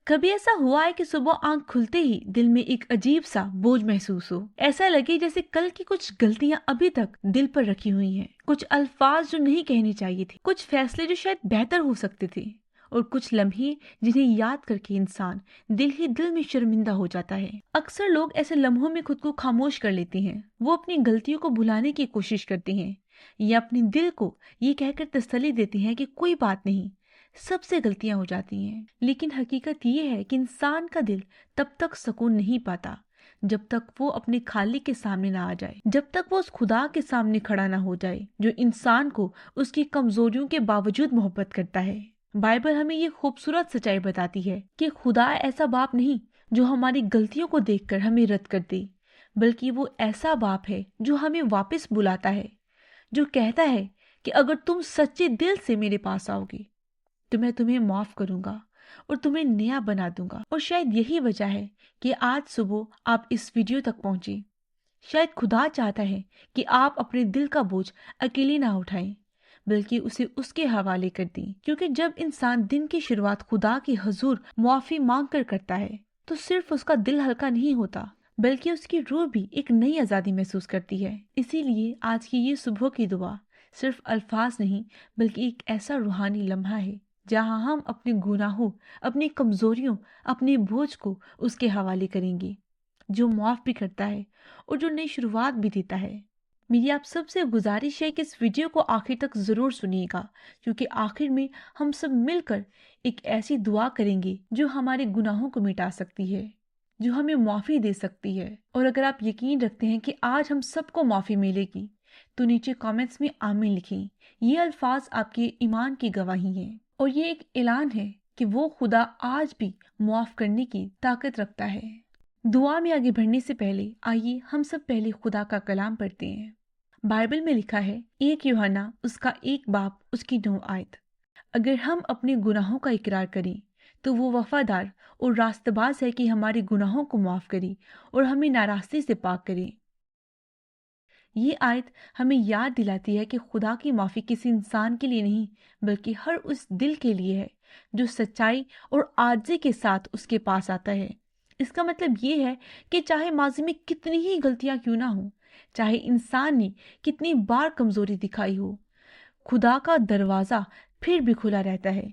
کبھی ایسا ہوا ہے کہ صبح آنکھ کھلتے ہی دل میں ایک عجیب سا بوجھ محسوس ہو، ایسا لگے جیسے کل کی کچھ غلطیاں ابھی تک دل پر رکھی ہوئی ہیں، کچھ الفاظ جو نہیں کہنے چاہیے تھے، کچھ فیصلے جو شاید بہتر ہو سکتے تھے، اور کچھ لمحے جنہیں یاد کر کے انسان دل ہی دل میں شرمندہ ہو جاتا ہے۔ اکثر لوگ ایسے لمحوں میں خود کو خاموش کر لیتے ہیں، وہ اپنی غلطیوں کو بھلانے کی کوشش کرتے ہیں یا اپنے دل کو یہ کہہ کر تسلی دیتے ہیں کہ کوئی بات نہیں، سب سے غلطیاں ہو جاتی ہیں۔ لیکن حقیقت یہ ہے کہ انسان کا دل تب تک سکون نہیں پاتا جب تک وہ اپنے خالق کے سامنے نہ آ جائے، جب تک وہ اس خدا کے سامنے کھڑا نہ ہو جائے جو انسان کو اس کی کمزوریوں کے باوجود محبت کرتا ہے۔ بائبل ہمیں یہ خوبصورت سچائی بتاتی ہے کہ خدا ایسا باپ نہیں جو ہماری غلطیوں کو دیکھ کر ہمیں رد کر دے، بلکہ وہ ایسا باپ ہے جو ہمیں واپس بلاتا ہے، جو کہتا ہے کہ اگر تم سچے دل سے میرے پاس آؤ گے تو میں تمہیں معاف کروں گا اور تمہیں نیا بنا دوں گا۔ اور شاید یہی وجہ ہے کہ آج صبح آپ اس ویڈیو تک پہنچے۔ شاید خدا چاہتا ہے کہ آپ اپنے دل کا بوجھ اکیلے نہ اٹھائیں بلکہ اسے اس کے حوالے کر دیں، کیونکہ جب انسان دن کی شروعات خدا کے حضور معافی مانگ کر کرتا ہے تو صرف اس کا دل ہلکا نہیں ہوتا بلکہ اس کی روح بھی ایک نئی آزادی محسوس کرتی ہے۔ اسی لیے آج کی یہ صبح کی دعا صرف الفاظ نہیں بلکہ ایک ایسا روحانی لمحہ ہے جہاں ہم اپنے گناہوں، اپنی کمزوریوں، اپنے بوجھ کو اس کے حوالے کریں گے، جو معاف بھی کرتا ہے اور جو نئی شروعات بھی دیتا ہے۔ میری آپ سب سے گزارش ہے کہ اس ویڈیو کو آخر تک ضرور سنیے گا، کیونکہ آخر میں ہم سب مل کر ایک ایسی دعا کریں گے جو ہمارے گناہوں کو مٹا سکتی ہے، جو ہمیں معافی دے سکتی ہے۔ اور اگر آپ یقین رکھتے ہیں کہ آج ہم سب کو معافی ملے گی تو نیچے کامنٹس میں آمین لکھیں۔ یہ الفاظ آپ کے ایمان کی گواہی ہیں اور یہ ایک اعلان ہے کہ وہ خدا آج بھی معاف کرنے کی طاقت رکھتا ہے۔ دعا میں آگے بڑھنے سے پہلے آئیے ہم سب پہلے خدا کا کلام پڑھتے ہیں۔ بائبل میں لکھا ہے 1 یوحنا اس کا 1 باب اس کی 9 آیت، اگر ہم اپنے گناہوں کا اقرار کریں تو وہ وفادار اور راست باز ہے کہ ہمارے گناہوں کو معاف کرے اور ہمیں ناراستی سے پاک کرے۔ یہ آیت ہمیں یاد دلاتی ہے کہ خدا کی معافی کسی انسان کے لیے نہیں بلکہ ہر اس دل کے لیے ہے جو سچائی اور عاجزی کے ساتھ اس کے پاس آتا ہے۔ اس کا مطلب یہ ہے کہ چاہے ماضی میں کتنی ہی غلطیاں کیوں نہ ہوں، چاہے انسان نے کتنی بار کمزوری دکھائی ہو، خدا کا دروازہ پھر بھی کھلا رہتا ہے۔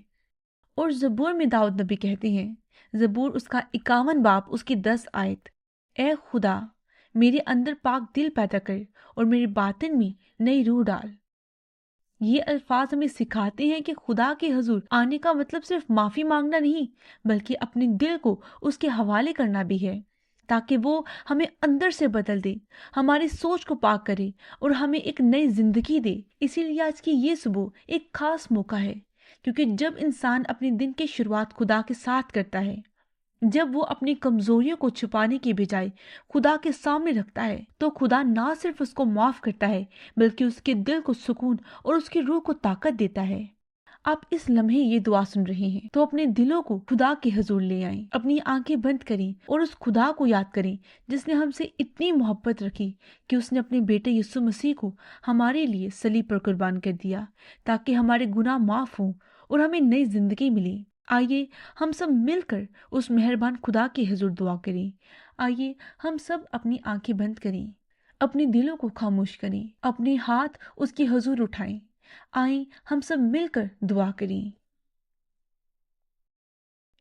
اور زبور میں داؤد نبی کہتے ہیں، زبور اس کا 51 باب اس کی 10 آیت، اے خدا میرے اندر پاک دل پیدا کر اور میرے باطن میں نئی روح ڈال۔ یہ الفاظ ہمیں سکھاتے ہیں کہ خدا کے حضور آنے کا مطلب صرف معافی مانگنا نہیں بلکہ اپنے دل کو اس کے حوالے کرنا بھی ہے، تاکہ وہ ہمیں اندر سے بدل دے، ہماری سوچ کو پاک کرے اور ہمیں ایک نئی زندگی دے۔ اسی لیے آج کی یہ صبح ایک خاص موقع ہے، کیونکہ جب انسان اپنے دن کی شروعات خدا کے ساتھ کرتا ہے، جب وہ اپنی کمزوریوں کو چھپانے کے بجائے خدا کے سامنے رکھتا ہے تو خدا نہ صرف اس کو معاف کرتا ہے بلکہ اس کے دل کو سکون اور اس کی روح کو طاقت دیتا ہے۔ آپ اس لمحے یہ دعا سن رہے ہیں تو اپنے دلوں کو خدا کے حضور لے آئیں، اپنی آنکھیں بند کریں اور اس خدا کو یاد کریں جس نے ہم سے اتنی محبت رکھی کہ اس نے اپنے بیٹے یسوع مسیح کو ہمارے لیے صلیب پر قربان کر دیا تاکہ ہمارے گناہ معاف ہوں اور ہمیں نئی زندگی ملے۔ آئیے ہم سب مل کر اس مہربان خدا کے حضور دعا کریں۔ آئیے ہم سب اپنی آنکھیں بند کریں، اپنے دلوں کو خاموش کریں، اپنے ہاتھ اس کے حضور اٹھائیں۔ آئیں ہم سب مل کر دعا کریں۔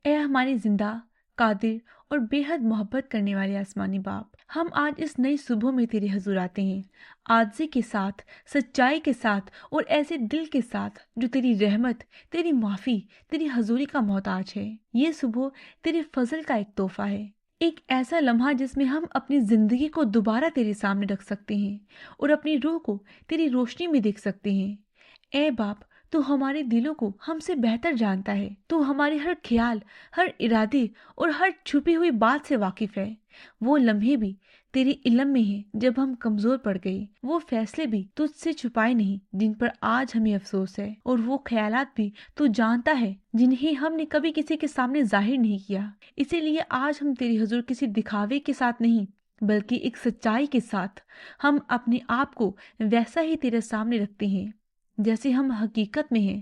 اے ہمارے زندہ، قادر اور بے حد محبت کرنے والے آسمانی باپ، ہم آج اس نئی صبح میں تیرے حضور آتے ہیں، عاجزی کے ساتھ، سچائی کے ساتھ اور ایسے دل کے ساتھ جو تیری رحمت، تیری معافی، تیری حضوری کا محتاج ہے۔ یہ صبح تیرے فضل کا ایک تحفہ ہے، ایک ایسا لمحہ جس میں ہم اپنی زندگی کو دوبارہ تیرے سامنے رکھ سکتے ہیں اور اپنی روح کو تیری روشنی میں دیکھ سکتے ہیں۔ اے باپ، تو ہمارے دلوں کو ہم سے بہتر جانتا ہے، تو ہمارے ہر خیال، ہر ارادے اور ہر چھپی ہوئی بات سے واقف ہے۔ وہ لمحے بھی تیرے علم میں ہیں جب ہم کمزور پڑ گئے، وہ فیصلے بھی تجھ سے چھپائے نہیں جن پر آج ہمیں افسوس ہے، اور وہ خیالات بھی تو جانتا ہے جنہیں ہم نے کبھی کسی کے سامنے ظاہر نہیں کیا۔ اسی لیے آج ہم تیرے حضور کسی دکھاوے کے ساتھ نہیں بلکہ ایک سچائی کے ساتھ ہم اپنے آپ کو ویسا ہی تیرے سامنے رکھتے ہیں جیسے ہم حقیقت میں ہیں۔